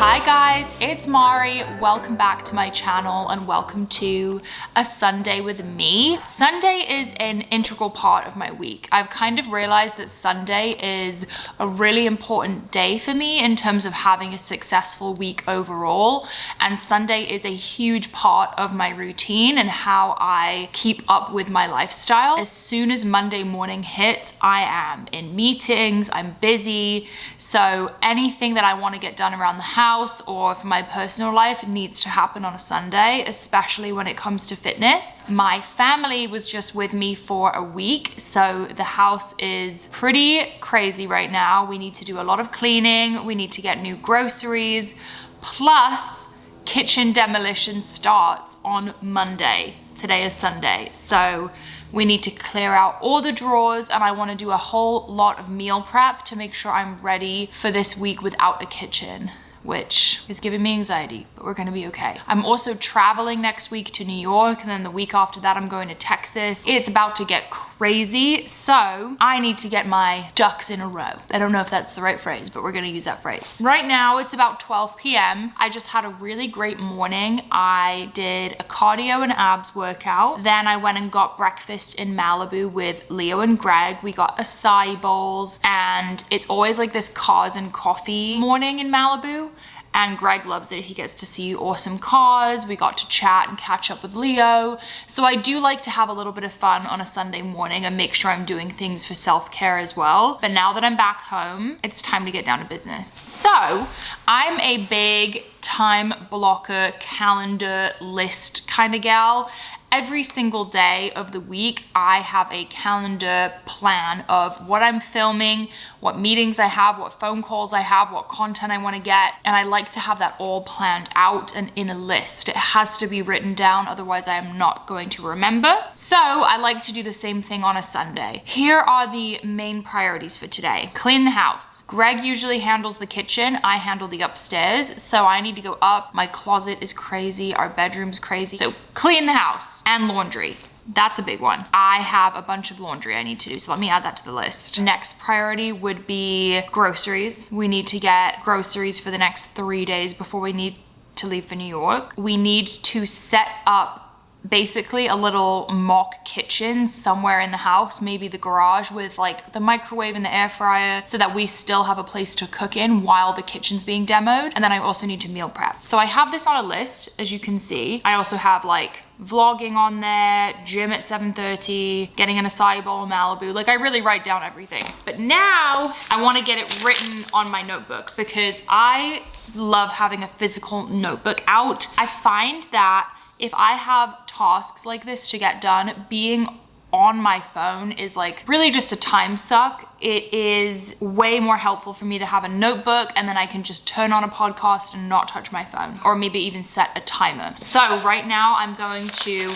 Hi guys, it's Mari. Welcome back to my channel and welcome to a Sunday with me. Sunday is an integral part of my week. I've kind of realized that Sunday is a really important day for me in terms of having a successful week overall. And Sunday is a huge part of my routine and how I keep up with my lifestyle. As soon as Monday morning hits, I am in meetings, I'm busy. So anything that I want to get done around the house or for my personal life needs to happen on a Sunday, especially when it comes to fitness. My family was just with me for a week, so the house is pretty crazy right now. We need to do a lot of cleaning, we need to get new groceries, plus kitchen demolition starts on Monday. Today is Sunday, so we need to clear out all the drawers and I want to do a whole lot of meal prep to make sure I'm ready for this week without a kitchen, which is giving me anxiety, but we're gonna be okay. I'm also traveling next week to New York, and then the week after that I'm going to Texas. It's about to get crazy, so I need to get my ducks in a row. I don't know if that's the right phrase, but we're gonna use that phrase. Right now it's about 12 p.m. I just had a really great morning. I did a cardio and abs workout. Then I went and got breakfast in Malibu with Leo and Greg. We got acai bowls, and it's always like this cars and coffee morning in Malibu. And Greg loves it. He gets to see awesome cars. We got to chat and catch up with Leo. So I do like to have a little bit of fun on a Sunday morning and make sure I'm doing things for self-care as well. But now that I'm back home, it's time to get down to business. So I'm a big time blocker, calendar list kind of gal. Every single day of the week, I have a calendar plan of what I'm filming, what meetings I have, what phone calls I have, what content I want to get. And I like to have that all planned out and in a list. It has to be written down, otherwise I am not going to remember. So I like to do the same thing on a Sunday. Here are the main priorities for today. Clean the house. Greg usually handles the kitchen. I handle the upstairs. So I need to go up. My closet is crazy. Our bedroom's crazy. So clean the house. And laundry. That's a big one. I have a bunch of laundry I need to do, so let me add that to the list. Next priority would be groceries. We need to get groceries for the next 3 days before we need to leave for New York. We need to set up basically a little mock kitchen somewhere in the house, maybe the garage, with like the microwave and the air fryer, so that we still have a place to cook in while the kitchen's being demoed. And then I also need to meal prep. So I have this on a list, as you can see. I also have like vlogging on there, gym at 7:30, getting an acai bowl in Malibu. Like I really write down everything. But now I want to get it written on my notebook because I love having a physical notebook out. I find that if I have tasks like this to get done, being on my phone is like really just a time suck. It is way more helpful for me to have a notebook and then I can just turn on a podcast and not touch my phone, or maybe even set a timer. So right now I'm going to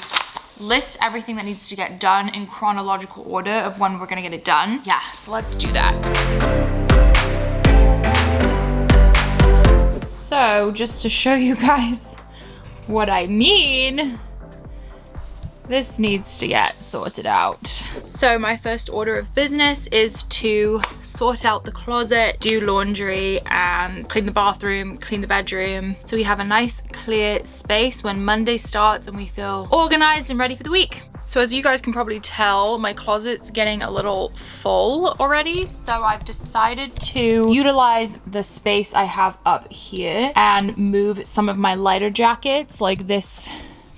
list everything that needs to get done in chronological order of when we're gonna get it done. Yeah, so let's do that. So just to show you guys what I mean, this needs to get sorted out. So my first order of business is to sort out the closet, do laundry, and clean the bathroom, clean the bedroom, so we have a nice clear space when Monday starts and we feel organized and ready for the week. So as you guys can probably tell, my closet's getting a little full already, so I've decided to utilize the space I have up here and move some of my lighter jackets, like this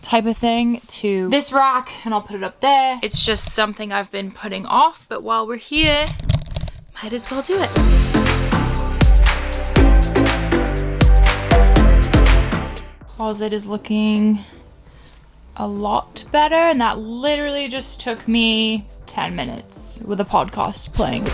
type of thing, to this rack, and I'll put it up there. It's just something I've been putting off, but while we're here, might as well do it. Closet is looking a lot better, and that literally just took me 10 minutes with a podcast playing.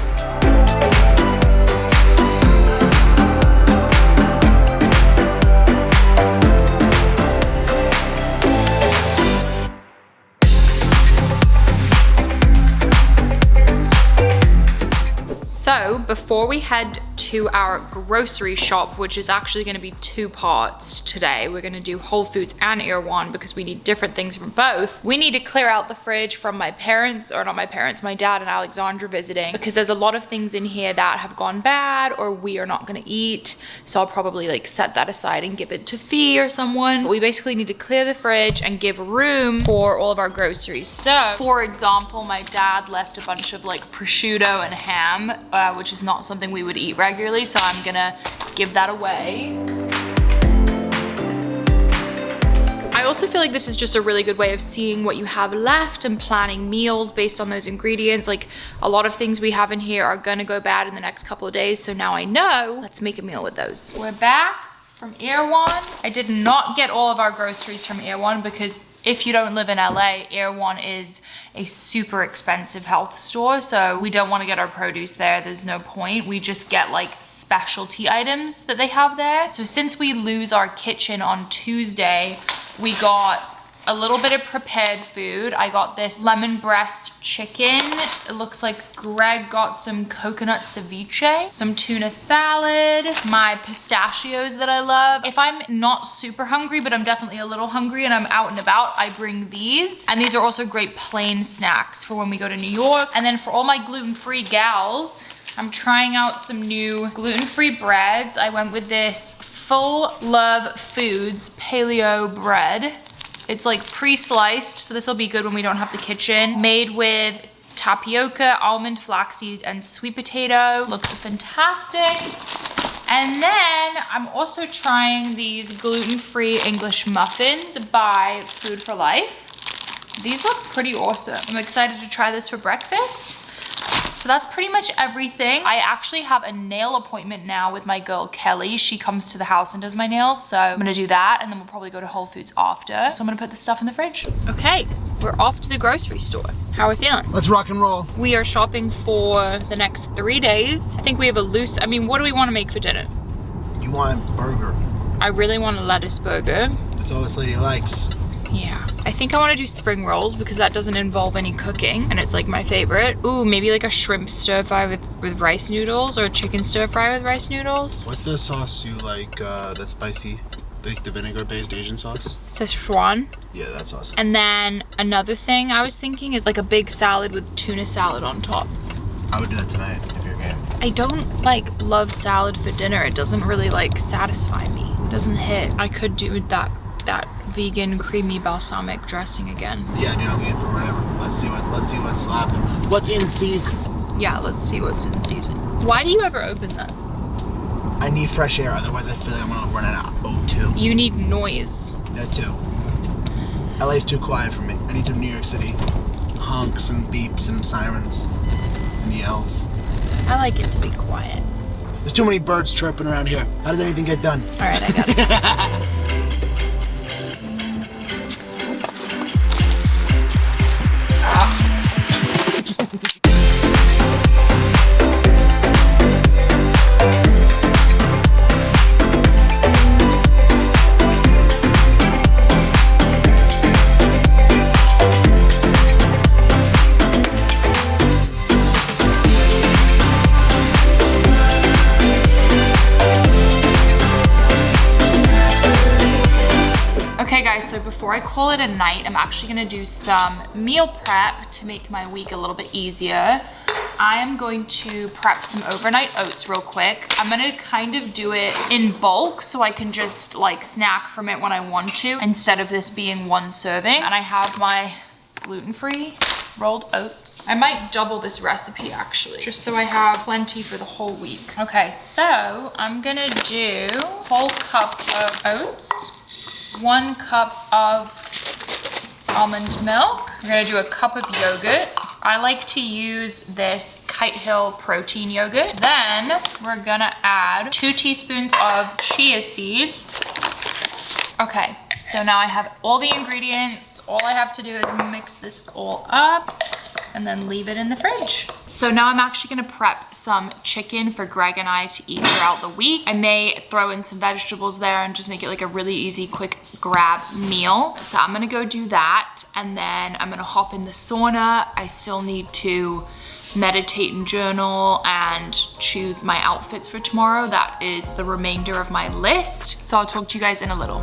So before we head to our grocery shop, which is actually going to be 2 parts today, we're going to do Whole Foods and Errands because we need different things from both. We need to clear out the fridge from my parents, or not my parents, my dad and Alexandra visiting, because there's a lot of things in here that have gone bad or we are not going to eat. So I'll probably like set that aside and give it to Fee or someone. But we basically need to clear the fridge and give room for all of our groceries. So for example, my dad left a bunch of like prosciutto and ham, which is not something we would eat regularly, so I'm gonna give that away. I also feel like this is just a really good way of seeing what you have left and planning meals based on those ingredients. Like a lot of things we have in here are gonna go bad in the next couple of days, so now I know, let's make a meal with those. We're back from Errands. I did not get all of our groceries from Errands because if you don't live in LA, Errands is a super expensive health store, so we don't want to get our produce there. There's no point. We just get like specialty items that they have there. So since we lose our kitchen on Tuesday, we got a little bit of prepared food. I got this lemon breast chicken. It looks like Greg got some coconut ceviche, some tuna salad, my pistachios that I love. If I'm not super hungry, but I'm definitely a little hungry and I'm out and about, I bring these. And these are also great plain snacks for when we go to New York. And then for all my gluten-free gals, I'm trying out some new gluten-free breads. I went with this Full Love Foods paleo bread. It's like pre-sliced, so this will be good when we don't have the kitchen. Made with tapioca, almond, flaxseed, and sweet potato. Looks fantastic. And then I'm also trying these gluten-free English muffins by Food for Life. These look pretty awesome. I'm excited to try this for breakfast. So that's pretty much everything. I actually have a nail appointment now with my girl Kelly. She comes to the house and does my nails, so I'm gonna do that and then we'll probably go to Whole Foods after. So I'm gonna put this stuff in the fridge. Okay, we're off to the grocery store. How are we feeling? Let's rock and roll. We are shopping for the next 3 days. I think we have a loose, I mean, what do we want to make for dinner? You want a burger. I really want a lettuce burger. That's all this lady likes. Yeah, I think I want to do spring rolls because that doesn't involve any cooking and it's like my favorite. Ooh, maybe like a shrimp stir fry with rice noodles or a chicken stir fry with rice noodles. What's the sauce you like that's spicy? The vinegar-based Asian sauce? Szechuan. Yeah, that sauce. And then another thing I was thinking is like a big salad with tuna salad on top. I would do that tonight if you're game. I don't like love salad for dinner. It doesn't really like satisfy me. It doesn't hit. I could do that vegan creamy balsamic dressing again. Yeah, dude, I'm game for whatever. Let's see what's slapping. What's in season? Yeah, let's see what's in season. Why do you ever open that? I need fresh air, otherwise I feel like I'm gonna run out of O2. You need noise. That too. LA's too quiet for me. I need some New York City honks and beeps and sirens and yells. I like it to be quiet. There's too many birds chirping around here. How does anything get done? All right, I got it. So before I call it a night, I'm actually gonna do some meal prep to make my week a little bit easier. I am going to prep some overnight oats real quick. I'm gonna kind of do it in bulk so I can just like snack from it when I want to instead of this being one serving. And I have my gluten-free rolled oats. I might double this recipe actually, just so I have plenty for the whole week. Okay, so I'm gonna do a whole cup of oats, 1 cup of almond milk. We're gonna do a cup of yogurt. I like to use this Kite Hill protein yogurt. Then we're gonna add 2 teaspoons of chia seeds. Okay, so now I have all the ingredients. All I have to do is mix this all up and then leave it in the fridge. So now I'm actually gonna prep some chicken for Greg and I to eat throughout the week. I may throw in some vegetables there and just make it like a really easy, quick grab meal. So I'm gonna go do that and then I'm gonna hop in the sauna. I still need to meditate and journal and choose my outfits for tomorrow. That is the remainder of my list. So I'll talk to you guys in a little.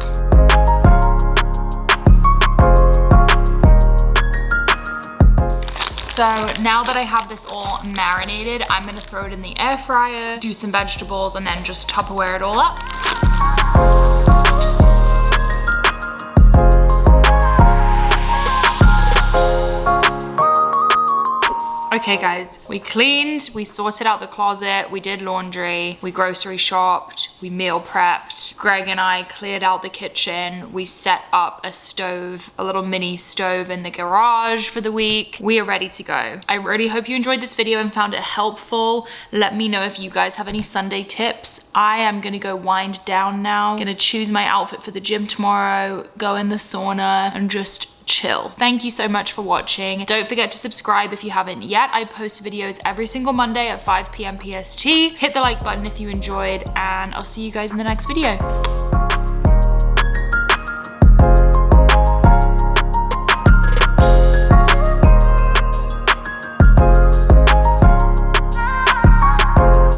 So now that I have this all marinated, I'm gonna throw it in the air fryer, do some vegetables, and then just Tupperware it all up. Okay guys, we cleaned, we sorted out the closet, we did laundry, we grocery shopped, we meal prepped. Greg and I cleared out the kitchen. We set up a stove, a little mini stove in the garage for the week. We are ready to go. I really hope you enjoyed this video and found it helpful. Let me know if you guys have any Sunday tips. I am gonna go wind down now. Gonna choose my outfit for the gym tomorrow, go in the sauna, and just chill. Thank you so much for watching. Don't forget to subscribe if you haven't yet. I post videos every single Monday at 5 p.m. PST. Hit the like button if you enjoyed, and I'll see you guys in the next video.